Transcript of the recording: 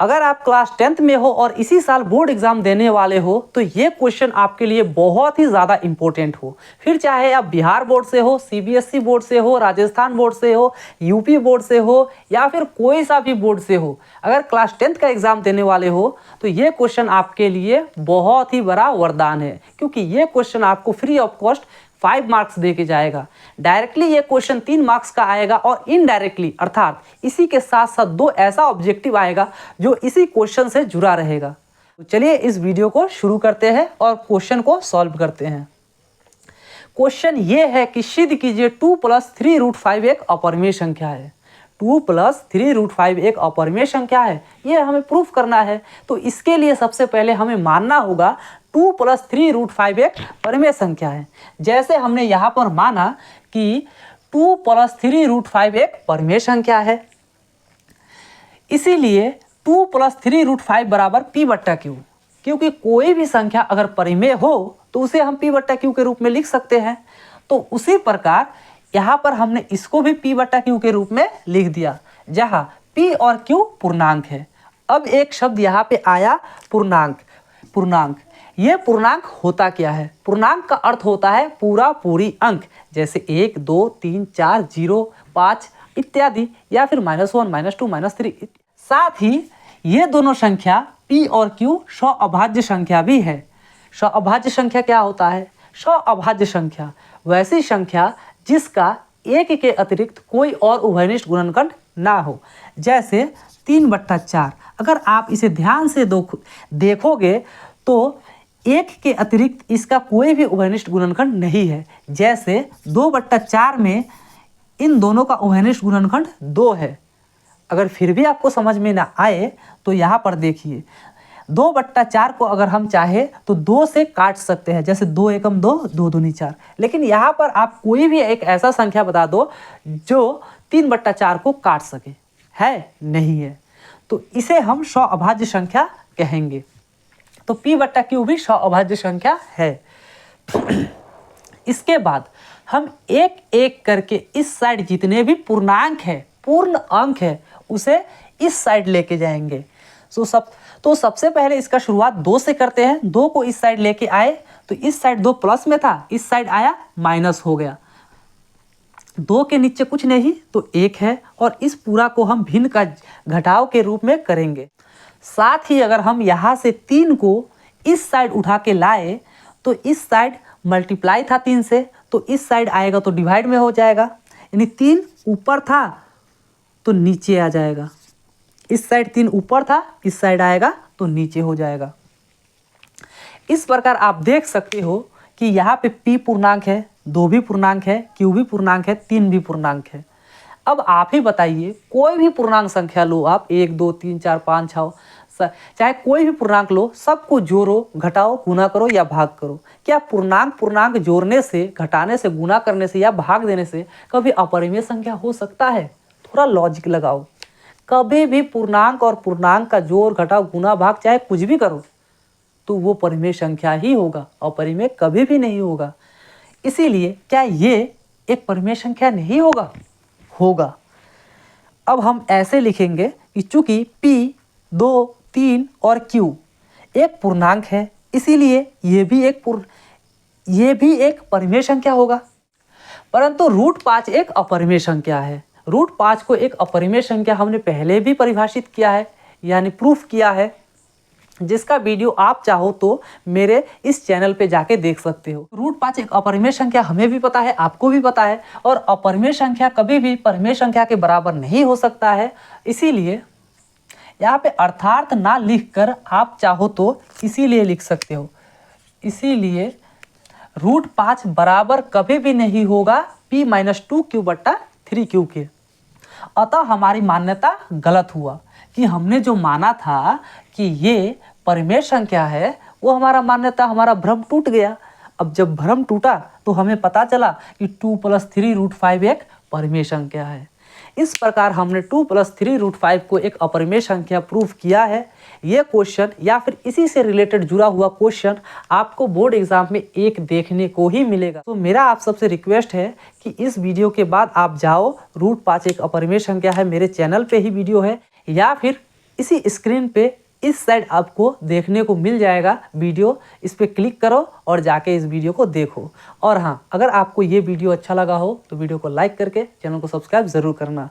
अगर आप class 10th में हो और इसी साल बोर्ड एग्जाम देने वाले हो तो ये क्वेश्चन आपके लिए बहुत ही ज़्यादा इंपॉर्टेंट हो। फिर चाहे आप बिहार बोर्ड से हो, सीबीएसई बोर्ड से हो, राजस्थान बोर्ड से हो, यूपी बोर्ड से हो या फिर कोई सा भी बोर्ड से हो, अगर क्लास 10th का एग्जाम देने वाले हो तो ये क्वेश्चन आपके लिए बहुत ही बड़ा वरदान है, क्योंकि ये क्वेश्चन आपको फ्री ऑफ कॉस्ट 5 मार्क्स दे के जाएगा। डायरेक्टली ये क्वेश्चन 3 मार्क्स का आएगा और इनडायरेक्टली अर्थात इसी के साथ साथ 2 ऐसा ऑब्जेक्टिव आएगा जो इसी क्वेश्चन से जुड़ा रहेगा। तो चलिए इस वीडियो को शुरू करते हैं और क्वेश्चन को सॉल्व करते हैं। क्वेश्चन ये है कि सिद्ध कीजिए 2 + 3√5 एक अपरिमेय संख्या है। 2 + 3√5 एक अपरिमेय संख्या है, ये हमें प्रूफ करना है। तो इसके लिए सबसे पहले हमें मानना होगा 2 + 3√5 एक परिमेय संख्या है। जैसे हमने यहाँ पर माना कि 2 + 3√5 एक परिमेय संख्या है, इसीलिए 2 + 3√5 बराबर p/q। क्योंकि कोई भी संख्या अगर परिमेय हो तो उसे हम p/q के रूप में लिख सकते हैं। तो उसी प्रकार यहाँ पर हमने इसको भी p/q के रूप में लिख दिया, जहाँ p और q पूर्णांक है। अब एक शब्द यहाँ पे आया पूर्णांक। पूर्णांक, ये पूर्णांक होता क्या है? पूर्णांक का अर्थ होता है पूरा पूरी अंक, जैसे 1, 2, 3, 4, 0, 5 इत्यादि, या फिर -1, -2, -3। साथ ही ये दोनों संख्या p और q सअभाज्य संख्या भी है। सअभाज्य संख्या क्या होता है? सअभाज्य संख्या वैसी संख्या जिसका 1 के अतिरिक्त कोई और उभयनिष्ठ गुणनखंड ना हो। जैसे 3/4, अगर आप इसे ध्यान से देखोगे तो 1 के अतिरिक्त इसका कोई भी उभयनिष्ठ गुणनखंड नहीं है। जैसे 2/4 में इन दोनों का उभयनिष्ठ गुणनखंड 2 है। अगर फिर भी आपको समझ में ना आए तो यहाँ पर देखिए, 2/4 को अगर हम चाहे तो 2 से काट सकते हैं, जैसे 2 एकम 2, 2 दूनी 4। लेकिन यहाँ पर आप कोई भी एक ऐसा संख्या बता दो जो 3/4 को काट सके, है? नहीं है। तो इसे हम सअभाज्य संख्या कहेंगे। तो p/q भी सअभाज्य संख्या है। इसके बाद हम एक एक करके इस साइड जितने भी पूर्णांक है, पूर्ण अंक है, उसे इस साइड लेके जाएंगे। तो सबसे पहले इसका शुरुआत 2 से करते हैं। 2 को इस साइड लेके आए तो इस साइड 2 प्लस में था, इस साइड आया माइनस हो गया। 2 के नीचे कुछ नहीं तो 1 है, और इस पूरा को हम भिन्न का घटाव के रूप में करेंगे। साथ ही अगर हम यहाँ से 3 को इस साइड उठा के लाए तो इस साइड मल्टीप्लाई था 3 से, तो इस साइड आएगा तो डिवाइड में हो जाएगा, यानी 3 ऊपर था तो नीचे आ जाएगा। इस साइड 3 ऊपर था, इस साइड आएगा तो नीचे हो जाएगा। इस प्रकार आप देख सकते हो कि यहाँ पे p पूर्णांक है, 2 भी पूर्णांक है, q भी पूर्णांक है, 3 भी पूर्णांक है। अब आप ही बताइए, कोई भी पूर्णांक संख्या लो आप, 1, 2, 3, 4, 5, 6, चाहे कोई भी पूर्णांक लो, सबको जोड़ो, घटाओ, गुना करो या भाग करो। क्या पूर्णांक जोड़ने से, घटाने से, गुना करने से या भाग देने से कभी अपरिमेय संख्या हो सकता है? थोड़ा लॉजिक लगाओ। कभी भी पूर्णांक और पूर्णांक का जोड़, घटाव, गुना, भाग चाहे कुछ भी करो तो वो परिमेय संख्या ही होगा, अपरिमेय कभी भी नहीं होगा। इसीलिए क्या ये एक परिमेय संख्या नहीं होगा? होगा। अब हम ऐसे लिखेंगे कि चूंकि p, 2, 3 और q एक पूर्णांक है, इसीलिए ये भी एक परिमेय संख्या होगा। परंतु √5 एक अपरिमेय संख्या है। √5 को एक अपरिमेय संख्या हमने पहले भी परिभाषित किया है, यानी प्रूफ किया है, जिसका वीडियो आप चाहो तो मेरे इस चैनल पे जाके देख सकते हो। √5 एक अपरिमेय संख्या हमें भी पता है, आपको भी पता है, और अपरिमेय संख्या कभी भी परिमेय संख्या के बराबर नहीं हो सकता है। इसीलिए यहाँ पे अर्थार्थ ना लिखकर आप चाहो तो इसीलिए लिख सकते हो। इसीलिए √5 बराबर कभी भी नहीं होगा p - 2q/3q के। अतः हमारी मान्यता गलत हुआ कि हमने जो माना था कि ये परिमेय संख्या है, वो हमारा मान्यता, हमारा भ्रम टूट गया। अब जब भ्रम टूटा तो हमें पता चला कि 2 + 3√5 एक परिमेय संख्या है। इस प्रकार हमने 2 + 3√5 को एक अपरिमेय संख्या प्रूफ किया है। ये क्वेश्चन या फिर इसी से रिलेटेड जुड़ा हुआ क्वेश्चन आपको बोर्ड एग्जाम में एक देखने को ही मिलेगा। तो मेरा आप सबसे रिक्वेस्ट है कि इस वीडियो के बाद आप जाओ, √5 एक अपरिमेय संख्या है, मेरे चैनल पे ही वीडियो है, या फिर इसी स्क्रीन पे इस साइड आपको देखने को मिल जाएगा वीडियो। इस पर क्लिक करो और जाके इस वीडियो को देखो। और हाँ, अगर आपको ये वीडियो अच्छा लगा हो तो वीडियो को लाइक करके चैनल को सब्सक्राइब ज़रूर करना।